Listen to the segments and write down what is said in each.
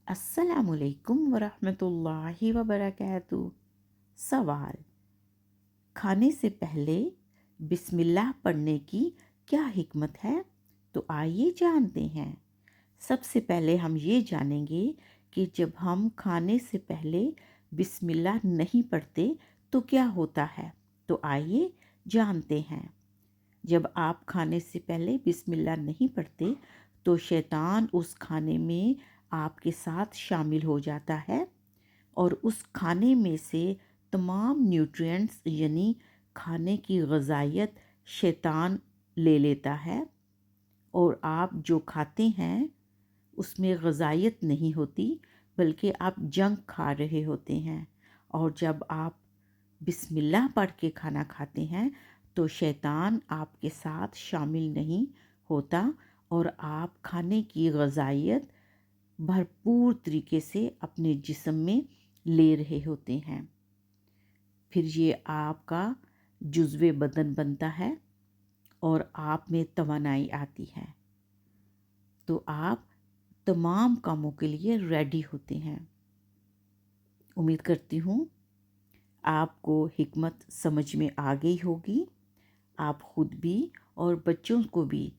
السلام علیکم ورحمۃ اللہ وبرکاتہ۔ سوال: کھانے سے پہلے بسم اللہ پڑھنے کی کیا حکمت ہے؟ تو آئیے جانتے ہیں۔ سب سے پہلے ہم یہ جانیں گے کہ جب ہم کھانے سے پہلے بسم اللہ نہیں پڑھتے تو کیا ہوتا ہے۔ تو آئیے جانتے ہیں۔ جب آپ کھانے سے پہلے بسم اللہ نہیں پڑھتے تو شیطان اس کھانے میں آپ کے ساتھ شامل ہو جاتا ہے اور اس کھانے میں سے تمام نیوٹرینٹس یعنی کھانے کی غذائیت شیطان لے لیتا ہے، اور آپ جو کھاتے ہیں اس میں غذائیت نہیں ہوتی بلکہ آپ جنک کھا رہے ہوتے ہیں۔ اور جب آپ بسم اللہ پڑھ کے کھانا کھاتے ہیں تو شیطان آپ کے ساتھ شامل نہیں ہوتا اور آپ کھانے کی غذائیت بھرپور طریقے سے اپنے جسم میں لے رہے ہوتے ہیں۔ پھر یہ آپ کا جزو بدن بنتا ہے اور آپ میں توانائی آتی ہے، تو آپ تمام کاموں کے لیے ریڈی ہوتے ہیں۔ امید کرتی ہوں آپ کو حکمت سمجھ میں آ گئی ہوگی۔ آپ خود بھی اور بچوں کو بھی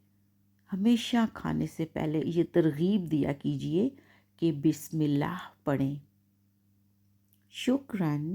ہمیشہ کھانے سے پہلے یہ ترغیب دیا کیجیے کہ بسم اللہ پڑھیں۔ شکراً۔